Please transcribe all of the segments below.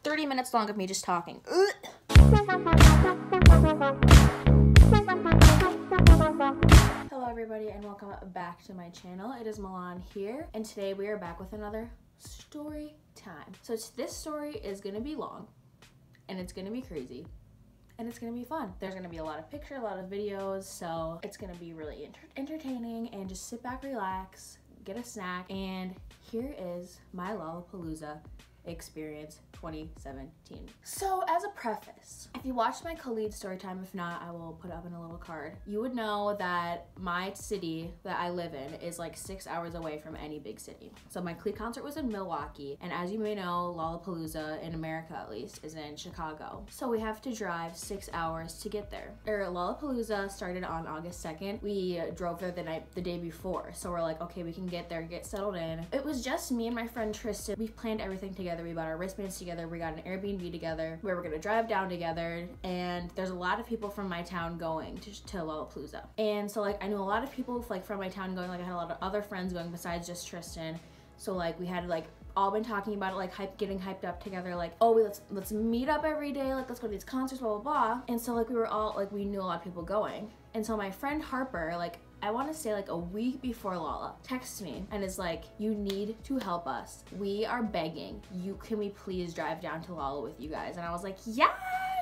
30 minutes long of me just talking. Hello everybody and welcome back to my channel. It is Milan here and today we are back with another story time. So this story is gonna be long and it's gonna be crazy and it's gonna be fun. There's gonna be a lot of pictures, a lot of videos, so it's gonna be really entertaining, and just sit back, relax, get a snack, and here is my Lollapalooza experience 2017. So as a preface, if you watched my Khalid story time, if not, I will put it up in a little card, you would know that my city that I live in is like 6 hours away from any big city. So my Khalid concert was in Milwaukee, and as you may know, Lollapalooza, in America at least, is in Chicago. So we have to drive 6 hours to get there. Lollapalooza started on August 2nd. We drove there the day before. So we're like, okay, we can get there, get settled in. It was just me and my friend Tristan. We planned everything together. We bought our wristbands together. We got an Airbnb together where we're gonna drive down together, and there's a lot of people from my town going to Lollapalooza. And so like I knew a lot of people like from my town going, like I had a lot of other friends going besides just Tristan. So like we had like all been talking about it, like getting hyped up together, like, oh, let's meet up every day, like let's go to these concerts, blah blah blah. And so like we were all like, we knew a lot of people going. And so my friend Harper, like I want to say like a week before Lolla, texts me and is like, you need to help us. We are begging. Can we please drive down to Lolla with you guys? And I was like, yeah,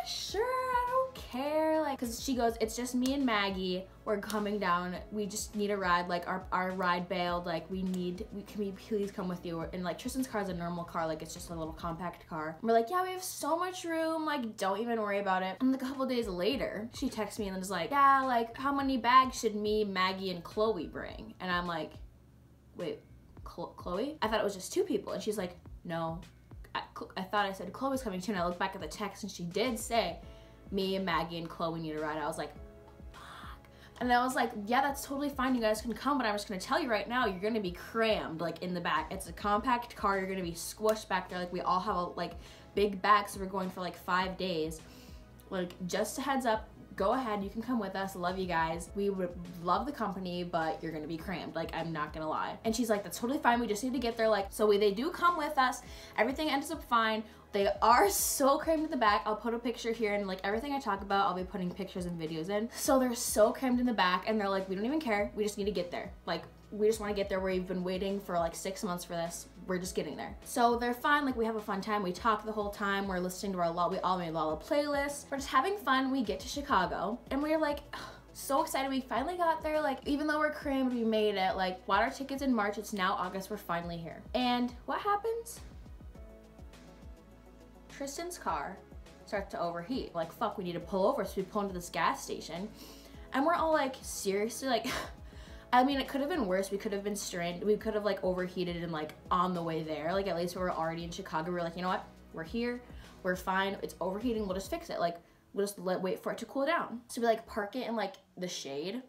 sure, I don't care. Like, cause she goes, it's just me and Maggie. We're coming down. We just need a ride. Like our ride bailed. Like can we please come with you? And like Tristan's car is a normal car. Like it's just a little compact car. And we're like, yeah, we have so much room. Like don't even worry about it. And like a couple days later, she texts me and is like, yeah, like how many bags should me, Maggie, and Chloe bring? And I'm like, wait, Chloe? I thought it was just 2 people. And she's like, no. I thought I said Chloe's coming too. And I looked back at the text and she did say, me and Maggie and Chloe need a ride. I was like, and I was like, yeah, that's totally fine. You guys can come, but I'm just gonna tell you right now, you're gonna be crammed like in the back. It's a compact car. You're gonna be squished back there. Like we all have like big bags, so we're going for like 5 days. Like just a heads up, go ahead. You can come with us. Love you guys. We would love the company, but you're gonna be crammed. Like I'm not gonna lie. And she's like, that's totally fine. We just need to get there. Like so they do come with us. Everything ends up fine. They are so crammed in the back. I'll put a picture here, and like everything I talk about, I'll be putting pictures and videos in. So they're so crammed in the back, and they're like, we don't even care. We just need to get there. Like, we just want to get there. We've been waiting for like 6 months for this. We're just getting there. So they're fine. Like we have a fun time. We talk the whole time. We're listening to we all made Lolla playlists. We're just having fun. We get to Chicago, and we're like, so excited. We finally got there. Like even though we're crammed, we made it. Like bought our tickets in March. It's now August. We're finally here. And what happens? Tristan's car starts to overheat. Like, fuck, we need to pull over. So we pull into this gas station, and we're all like, seriously? Like, I mean, it could have been worse. We could have been stranded. We could have like overheated and like on the way there. Like at least we were already in Chicago. We were like, you know what? We're here. We're fine. It's overheating. We'll just fix it. Like, we'll just wait for it to cool down. So we like park it in like the shade.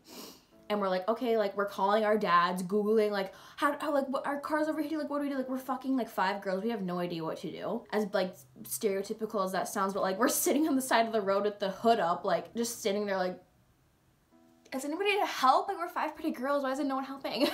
And we're like, okay, like we're calling our dads, Googling like how like what, our car's overheating, like what do we do? Like we're fucking like 5 girls, we have no idea what to do. As like stereotypical as that sounds, but like we're sitting on the side of the road with the hood up, like just sitting there like, is anybody to help? Like we're 5 pretty girls, why isn't no one helping?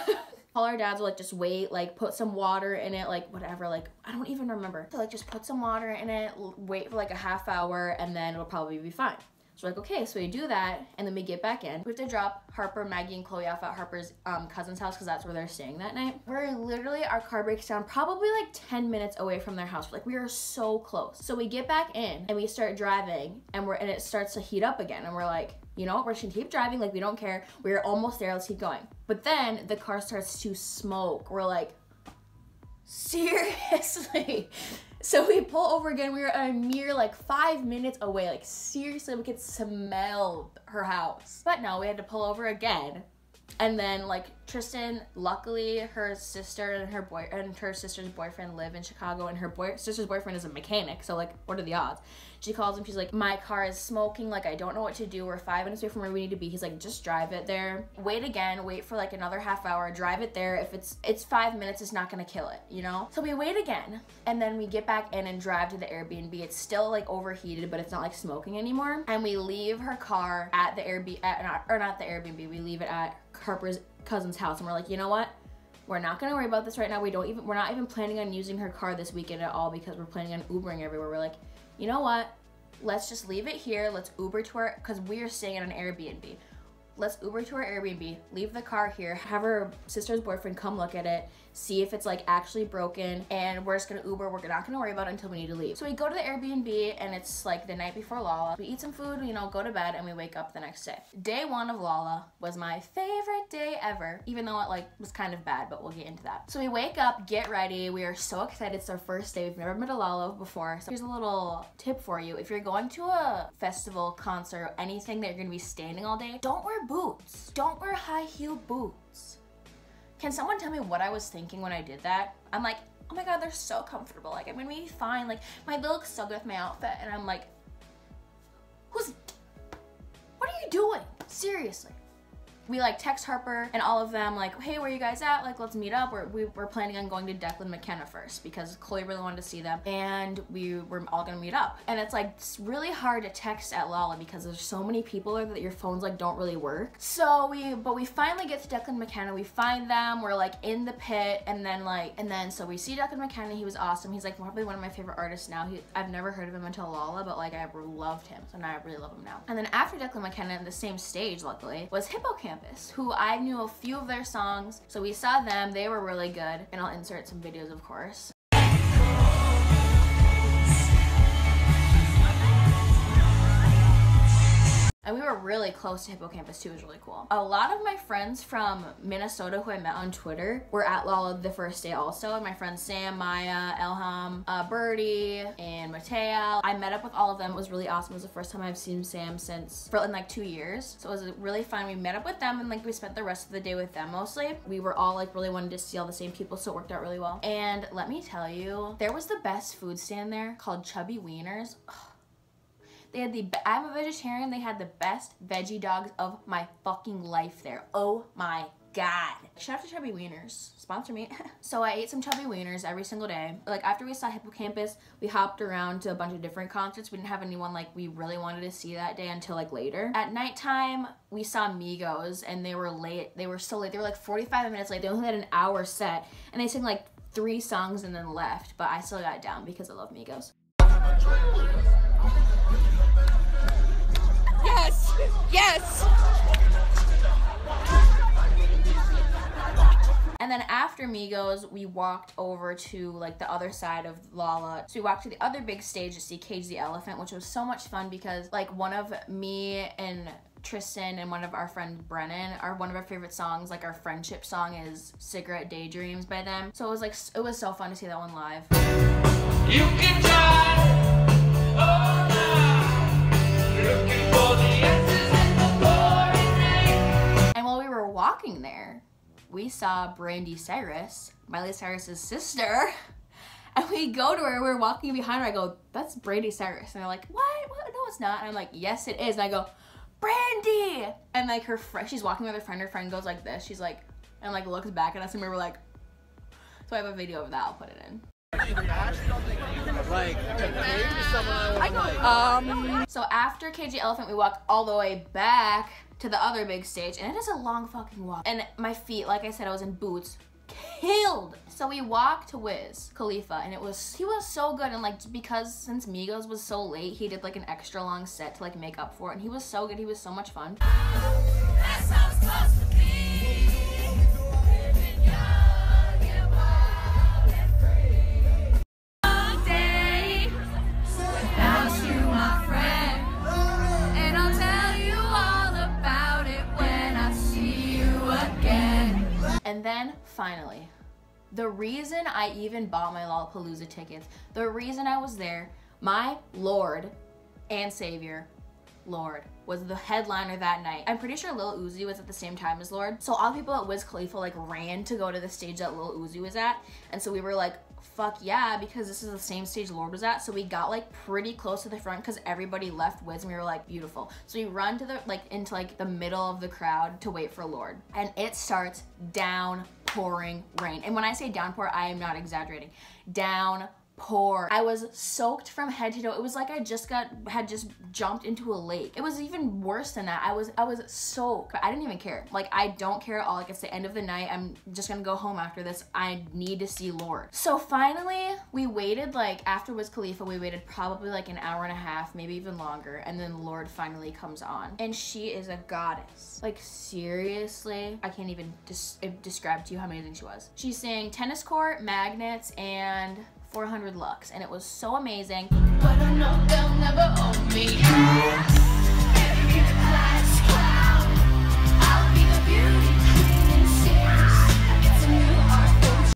All our dads will like just wait, like put some water in it, like whatever, like I don't even remember. So like just put some water in it, wait for like a half hour, and then it'll probably be fine. So like, okay, so we do that, and then we get back in. We have to drop Harper, Maggie, and Chloe off at Harper's cousin's house because that's where they're staying that night. We're literally, our car breaks down probably like 10 minutes away from their house. Like we are so close. So we get back in and we start driving, and it starts to heat up again. And we're like, you know what, we're just gonna keep driving. Like we don't care. We're almost there, let's keep going. But then the car starts to smoke. We're like, seriously? So we pull over again. We were a mere like 5 minutes away. Like seriously, we could smell her house. But no, we had to pull over again. And then like Tristan, luckily her sister and her sister's boyfriend live in Chicago, and her sister's boyfriend is a mechanic. So like, what are the odds? She calls him, she's like, my car is smoking, like I don't know what to do. We're 5 minutes away from where we need to be. He's like, just drive it there. Wait again, wait for like another half hour, drive it there. If it's 5 minutes, it's not gonna kill it, you know? So we wait again, and then we get back in and drive to the Airbnb. It's still like overheated, but it's not like smoking anymore. And we leave her car at the Airbnb, not the Airbnb, we leave it at Harper's cousin's house, and we're like, you know what? we're not gonna worry about this right now. We're not even planning on using her car this weekend at all because we're planning on Ubering everywhere. We're like, you know what? Let's just leave it here. Let's Uber to our, because we are staying at an Airbnb. Let's Uber to our Airbnb, leave the car here, have her sister's boyfriend come look at it, see if it's like actually broken, and we're just gonna Uber. We're not gonna worry about it until we need to leave. So we go to the Airbnb and it's like the night before Lolla. We eat some food, you know, go to bed, and we wake up the next day. Day one of Lolla was my favorite day ever, even though it like was kind of bad, but we'll get into that. So we wake up, get ready. We are so excited. It's our first day. We've never been to Lolla before. So here's a little tip for you. If you're going to a festival, concert, anything that you're gonna be standing all day, don't wear boots. Don't wear high heel boots. Can someone tell me what I was thinking when I did that? I'm like, oh my God, they're so comfortable. Like, I'm gonna be fine. Like, my look so good with my outfit. And I'm like, what are you doing? Seriously. We like text Harper and all of them like, hey, where are you guys at? Like, let's meet up. We're planning on going to Declan McKenna first because Chloe really wanted to see them, and we were all gonna meet up. And it's like, it's really hard to text at Lolla because there's so many people there that your phones like don't really work. So we finally get to Declan McKenna. We find them. We're like in the pit, and then so we see Declan McKenna. He was awesome. He's like probably one of my favorite artists now. I've never heard of him until Lolla, but like I loved him. So now I really love him now. And then after Declan McKenna, the same stage luckily was Hippocampus, who I knew a few of their songs. So we saw them, they were really good. And I'll insert some videos, of course. And we were really close to Hippocampus too. It was really cool. A lot of my friends from Minnesota who I met on Twitter were at Lolla the first day also. And my friends Sam, Maya, Elham, Birdie, and Matea. I met up with all of them. It was really awesome. It was the first time I've seen Sam in like 2 years. So it was really fun. We met up with them and like we spent the rest of the day with them mostly. We were all like really wanted to see all the same people, so it worked out really well. And let me tell you, there was the best food stand there called Chubby Wieners. They had I'm a vegetarian, they had the best veggie dogs of my fucking life there. Oh my God. Shout out to Chubby Wieners, sponsor me. So I ate some Chubby Wieners every single day. Like after we saw Hippocampus, we hopped around to a bunch of different concerts. We didn't have anyone like we really wanted to see that day until like later. At nighttime, we saw Migos and they were late. They were so late. They were like 45 minutes late. They only had an hour set and they sang like 3 songs and then left. But I still got down because I love Migos. Yes! Yes! And then after Migos, we walked over to like the other side of Lolla. So we walked to the other big stage to see Cage the Elephant, which was so much fun because like one of me and Tristan and one of our friends Brennan one of our favorite songs, like our friendship song is Cigarette Daydreams by them. So it was so fun to see that one live. You can try, oh no, looking for the answers in the pouring rain. And while we were walking there, we saw Brandy Cyrus, Miley Cyrus's sister, and we go to her, we're walking behind her, I go, that's Brandy Cyrus, and they're like, what? No, it's not. And I'm like, yes, it is. And I go, Brandy! And like her friend, she's walking with her friend goes like this, she's like, and like looks back at us, and we were like, so I have a video of that, I'll put it in. So after KG Elephant, we walked all the way back to the other big stage, and it is a long fucking walk. And my feet, like I said, I was in boots, killed. So we walked to Wiz Khalifa, and he was so good. And like because since Migos was so late, he did like an extra long set to like make up for it, and he was so good. He was so much fun. That's how it's supposed to be. And then, finally, the reason I even bought my Lollapalooza tickets, the reason I was there, my Lord and Savior, Lord, was the headliner that night. I'm pretty sure Lil Uzi was at the same time as Lord. So all the people at Wiz Khalifa like ran to go to the stage that Lil Uzi was at. And so we were like, fuck yeah, because this is the same stage Lord was at. So we got like pretty close to the front because everybody left Wiz, and we were like, beautiful. So we run to the into the middle of the crowd to wait for Lord. And it starts downpouring rain. And when I say downpour, I am not exaggerating. Downpouring poured. I was soaked from head to toe. It was like I had just jumped into a lake. It was even worse than that. I was soaked. I didn't even care. Like, I don't care at all. Like, it's the end of the night. I'm just gonna go home after this. I need to see Lord. So finally, we waited, like, after Wiz Khalifa, we waited probably like an hour and a half, maybe even longer, and then Lord finally comes on. And she is a goddess. Like, seriously, I can't even describe to you how amazing she was. She sang Tennis Court, Magnets, and 400 Lux, and it was so amazing. But I know they'll never own me.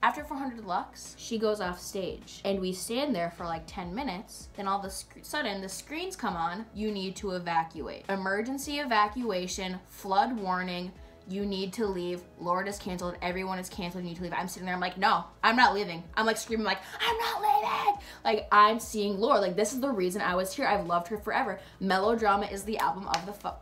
After 400 Lux, she goes off stage, and we stand there for like 10 minutes. Then all of a sudden, the screens come on. You need to evacuate. Emergency evacuation, flood warning. You need to leave. Lord is canceled. Everyone is canceled. You need to leave. I'm sitting there. I'm like, no, I'm not leaving. I'm like screaming like, I'm not leaving. Like, I'm seeing Lord. Like, this is the reason I was here. I've loved her forever. Melodrama is the album of the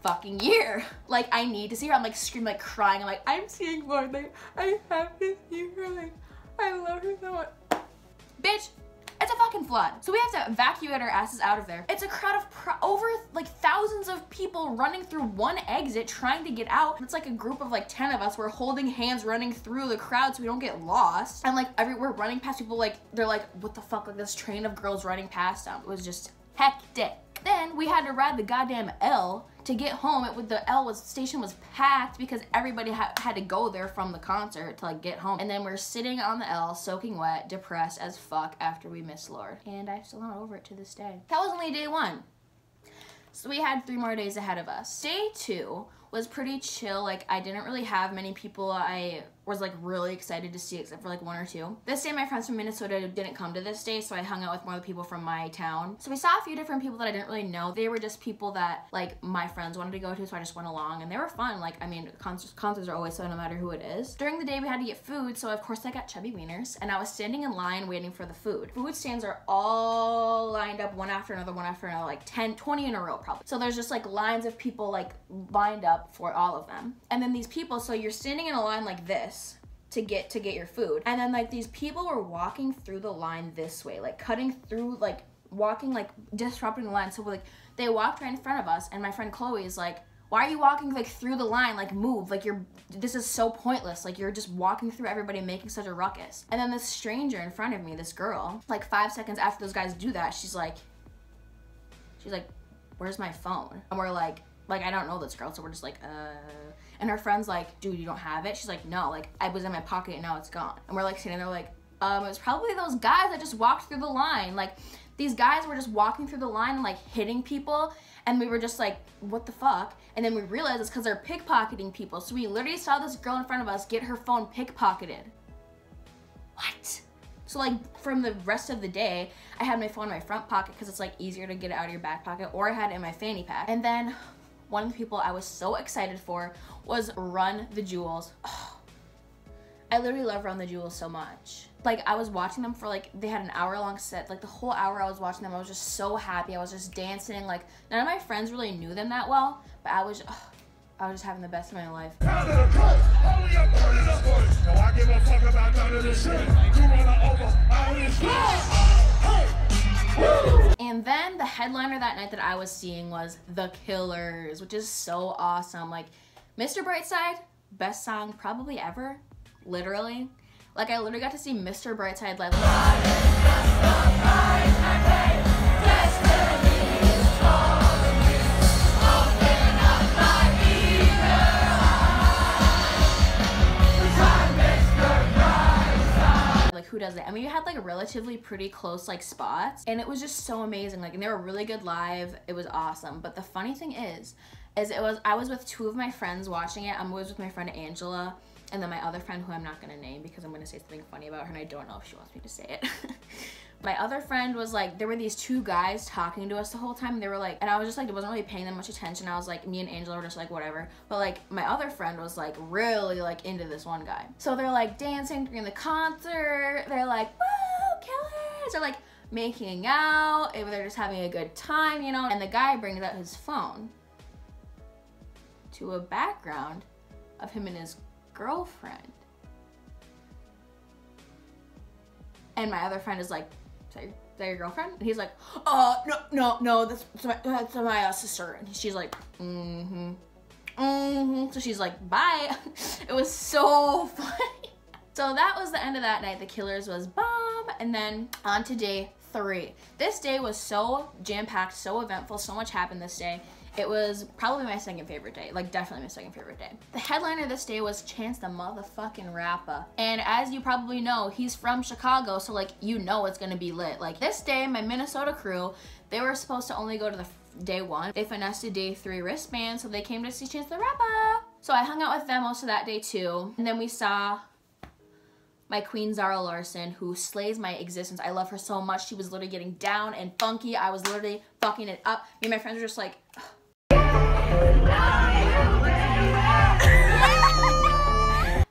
fucking year. Like, I need to see her. I'm like screaming, like crying. I'm like, I'm seeing Lord. Like, I have to see her. Like, I love her so much. Bitch. It's a fucking flood. So we have to evacuate our asses out of there. It's a crowd of over like thousands of people running through one exit trying to get out. It's like a group of like 10 of us. We're holding hands running through the crowd so we don't get lost. And like we're running past people, like they're like, what the fuck? Like this train of girls running past them. It was just hectic. Then we had to ride the goddamn L to get home. The station was packed because everybody had to go there from the concert to like get home. And then we're sitting on the L, soaking wet, depressed as fuck after we missed Lord. And I'm still not over it to this day. That was only day 1. So we had 3 more days ahead of us. Day 2 was pretty chill. Like, I didn't really have many people I was like really excited to see, except for like 1 or 2. This day my friends from Minnesota didn't come to this day, so I hung out with more of the people from my town. So we saw a few different people that I didn't really know. They were just people that like my friends wanted to go to, so I just went along, and they were fun. Like, I mean, concerts are always fun no matter who it is. During the day we had to get food, so of course I got chubby wieners, and I was standing in line waiting for the food. Food stands are all lined up one after another, like 10, 20 in a row probably. So there's just like lines of people like lined up for all of them. And then these people, so you're standing in a line like this to get your food, and then like these people were walking through the line this way, like cutting through, like walking, like disrupting the line. So like they walked right in front of us, and my friend Chloe is like, why are you walking like through the line? Like, move. Like, this is so pointless. Like, you're just walking through everybody making such a ruckus. And then this stranger in front of me, this girl, like 5 seconds after those guys do that, she's like, where's my phone? And we're like I don't know this girl, so we're just like, and her friend's like, dude, you don't have it? She's like, no, like, I was in my pocket and now it's gone. And we're like sitting there like, it was probably those guys that just walked through the line. Like, these guys were just walking through the line and like hitting people, and we were just like, what the fuck? And then we realized it's because they're pickpocketing people. So we literally saw this girl in front of us get her phone pickpocketed. What? So like from the rest of the day, I had my phone in my front pocket because it's like easier to get it out of your back pocket, or I had it in my fanny pack. And then one of the people I was so excited for was Run the Jewels. Oh, I literally love Run the Jewels so much. Like, I was watching them for like, they had an hour-long set. Like, the whole hour I was watching them, I was just so happy. I was just dancing. Like, none of my friends really knew them that well, but I was just having the best of my life. And then the headliner that night that I was seeing was The Killers, which is so awesome. Like, Mr. Brightside, best song probably ever, literally. Like, I literally got to see Mr. Brightside live. Like, who does it? I mean, you had like relatively pretty close like spots, and it was just so amazing. Like, and they were really good live. It was awesome. But the funny thing is I was with 2 of my friends watching it. I was with my friend Angela, and then my other friend, who I'm not gonna name because I'm gonna say something funny about her and I don't know if she wants me to say it. My other friend was like, there were these 2 guys talking to us the whole time. They were like, and I was just like, I wasn't really paying them much attention. I was like, me and Angela were just like, whatever. But like, my other friend was like really like into this one guy. So they're like dancing during the concert. They're like, woo, Killers. They're like making out. They're just having a good time, you know? And the guy brings out his phone to a background of him and his girlfriend. And my other friend is like, is that your girlfriend? And he's like, no, that's my sister. And she's like, So she's like, bye. It was so funny. So that was the end of that night. The Killers was bomb. And then on to day 3. This day was so jam-packed, so eventful, so much happened this day. It was probably my second favorite day, like definitely my second favorite day. The headliner this day was Chance the motherfucking Rapper. And as you probably know, he's from Chicago, so like, you know it's gonna be lit. Like this day, my Minnesota crew, they were supposed to only go to the day 1. They finessed a day 3 wristband, so they came to see Chance the Rapper. So I hung out with them most of that day too. And then we saw my queen Zara Larsson, who slays my existence. I love her so much. She was literally getting down and funky. I was literally fucking it up. Me and my friends were just like,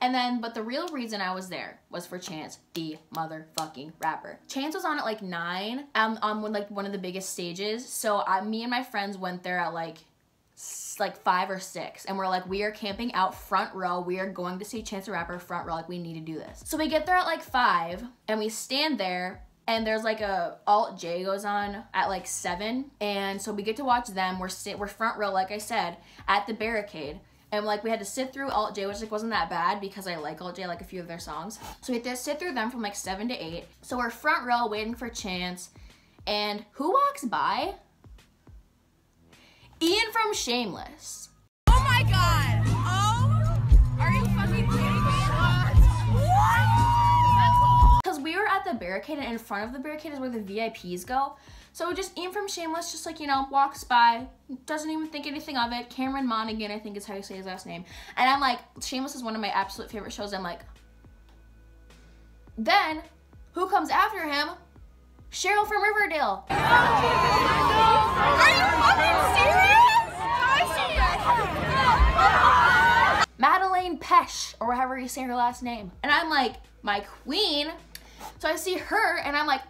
and then, but the real reason I was there was for Chance, the motherfucking Rapper. Chance was on at like 9, on one of the biggest stages. So me and my friends went there at like 5 or 6, and we're like, we are camping out front row. We are going to see Chance the Rapper front row. Like, we need to do this. So we get there at like 5, and we stand there. And there's like a Alt J goes on at like 7. And so we get to watch them. We're front row, like I said, at the barricade. And like we had to sit through Alt J, which like wasn't that bad because I like Alt J, like a few of their songs. So we had to sit through them from like 7 to 8. So we're front row waiting for Chance. And who walks by? Ian from Shameless. Oh my god! Oh! Are you fucking kidding me? Because we were at the barricade, and in front of the barricade is where the VIPs go. So just Ian from Shameless, just like, you know, walks by, doesn't even think anything of it. Cameron Monaghan, I think is how you say his last name. And I'm like, Shameless is one of my absolute favorite shows. I'm like, then who comes after him? Cheryl from Riverdale. Are you fucking serious? Madeleine Pesh, or however you say her last name. And I'm like, my queen. So I see her, and I'm like,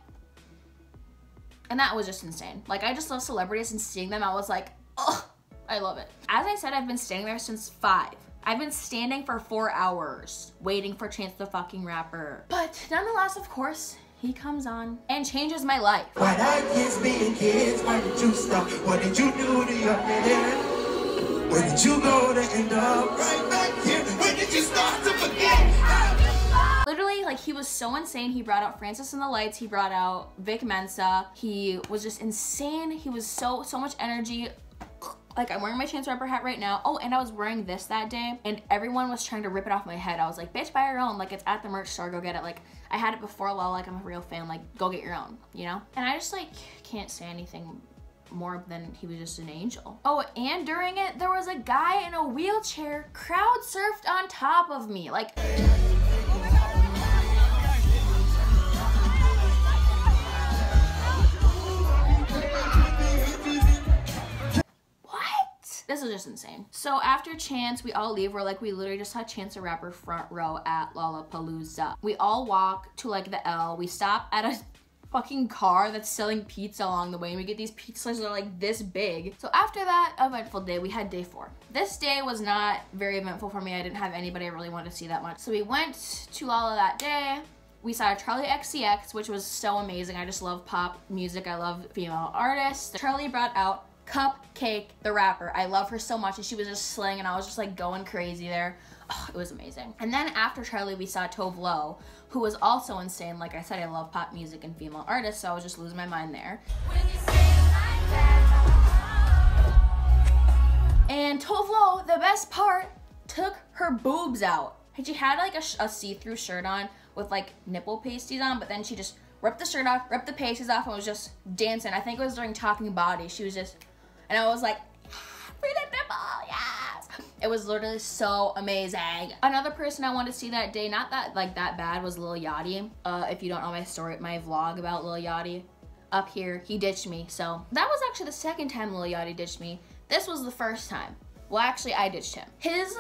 and that was just insane. Like, I just love celebrities, and seeing them, I was like, oh, I love it. As I said, I've been standing there since 5. I've been standing for 4 hours waiting for Chance the fucking Rapper. But nonetheless, of course, he comes on and changes my life. Why that kids being kids? Why did you stop? What did you do to your head? Where did you go to end up? Right back here. When did you start to forget? Literally, like, he was so insane. He brought out Francis and the Lights. He brought out Vic Mensa. He was just insane. He was so much energy. Like, I'm wearing my Chance the Rapper hat right now. Oh, and I was wearing this that day, and everyone was trying to rip it off my head. I was like, bitch, buy your own. Like, it's at the merch store. Go get it. Like, I had it before Lolla. Like, I'm a real fan. Like, go get your own, you know? And I just, like, can't say anything more than he was just an angel. Oh, and during it, there was a guy in a wheelchair crowd surfed on top of me. Like, this is just insane. So after Chance, we all leave. We're like, we literally just saw Chance the Rapper front row at Lollapalooza. We all walk to like the L. We stop at a fucking car that's selling pizza along the way, and we get these pizza slices that are like this big. So after that eventful day, we had day 4. This day was not very eventful for me. I didn't have anybody I really wanted to see that much. So we went to Lolla that day. We saw Charlie XCX, which was so amazing. I just love pop music. I love female artists. Charlie brought out Cupcake the Rapper. I love her so much, and she was just slaying, and I was just like going crazy there. Oh, it was amazing. And then after Charlie, we saw Tove Lo, who was also insane. Like I said, I love pop music and female artists, so I was just losing my mind there. And Tove Lo, the best part, took her boobs out. And she had like a see-through shirt on with like nipple pasties on, but then she just ripped the shirt off, ripped the pasties off, and was just dancing. I think it was during Talking Body. She was just, and I was like, free the nipple, yes! It was literally so amazing. Another person I wanted to see that day, not that like that bad, was Lil Yachty. If you don't know my story, my vlog about Lil Yachty, up here, he ditched me. So that was actually the second time Lil Yachty ditched me. This was the first time. Well, actually, I ditched him. His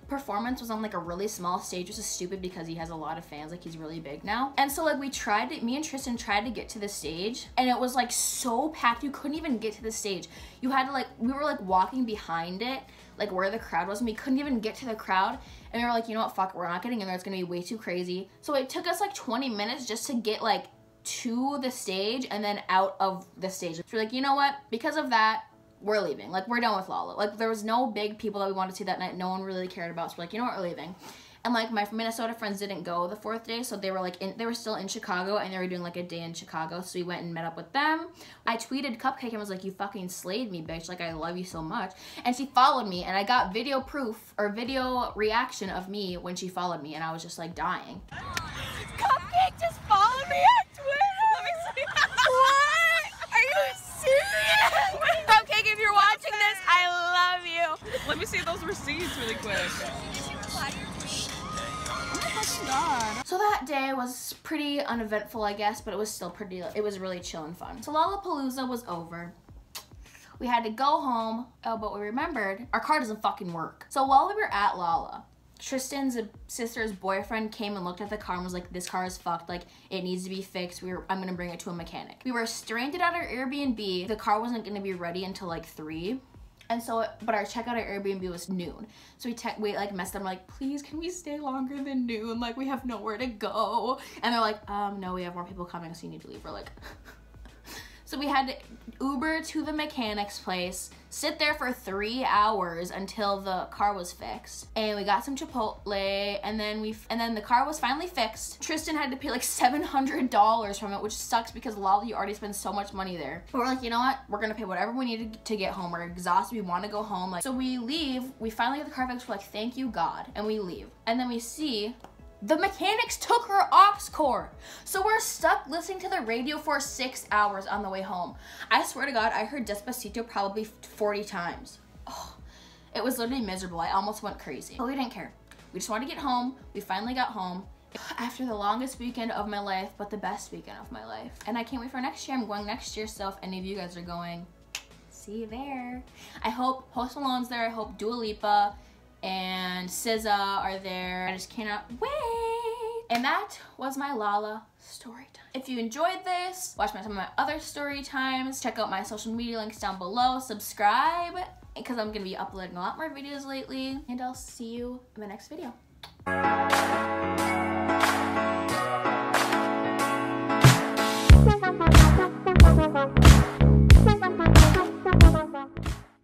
performance was on like a really small stage, which is stupid because he has a lot of fans. Like, he's really big now. And so like me and Tristan tried to get to the stage, and it was like so packed you couldn't even get to the stage. You had to like, we were like walking behind it, like where the crowd was, and we couldn't even get to the crowd. And we were like, you know what, fuck, we're not getting in there. It's gonna be way too crazy. So it took us like 20 minutes just to get like to the stage and then out of the stage. So we're like, you know what, because of that, we're leaving. Like, we're done with Lolla. Like, there was no big people that we wanted to see that night. No one really cared about. So we're like, you know what, we're leaving. And like, my Minnesota friends didn't go the 4th day, so they were like, they were still in Chicago, and they were doing like a day in Chicago. So we went and met up with them. I tweeted Cupcake and was like, you fucking slayed me, bitch. Like, I love you so much. And she followed me, and I got video proof or video reaction of me when she followed me, and I was just like dying. Cupcake just followed me on Twitter. Let me see. What? Are you serious? Cupcake, if you're watching this, I love you. Let me see those receipts really quick. God. So that day was pretty uneventful, I guess, but it was still it was really chill and fun. So Lollapalooza was over. We had to go home. Oh, but we remembered our car doesn't fucking work. So while we were at Lolla, Tristan's sister's boyfriend came and looked at the car and was like, this car is fucked, like it needs to be fixed. I'm gonna bring it to a mechanic. We were stranded at our Airbnb. The car wasn't gonna be ready until like 3. And so, but our checkout at Airbnb was noon. So we like messed them, like, please, can we stay longer than noon? Like, we have nowhere to go. And they're like, no, we have more people coming, so you need to leave. We're like, so we had to Uber to the mechanic's place, sit there for 3 hours until the car was fixed. And we got some Chipotle, and then the car was finally fixed. Tristan had to pay like $700 from it, which sucks because Lolla, you already spent so much money there. But we're like, you know what? We're gonna pay whatever we need to get home. We're exhausted, we wanna go home. Like, so we leave, we finally get the car fixed, we're like, thank you, God. And we leave. And then we see the mechanics took her aux cord. So we're stuck listening to the radio for 6 hours on the way home. I swear to God, I heard Despacito probably 40 times. Oh, it was literally miserable. I almost went crazy. But we didn't care. We just wanted to get home. We finally got home after the longest weekend of my life, but the best weekend of my life. And I can't wait for next year. I'm going next year, so if any of you guys are going, see you there. I hope Post Malone's there. I hope Dua Lipa and SZA are there. I just cannot wait. And that was my Lolla story time. If you enjoyed this, watch some of my other story times, check out my social media links down below, subscribe, because I'm gonna be uploading a lot more videos lately, and I'll see you in the next video.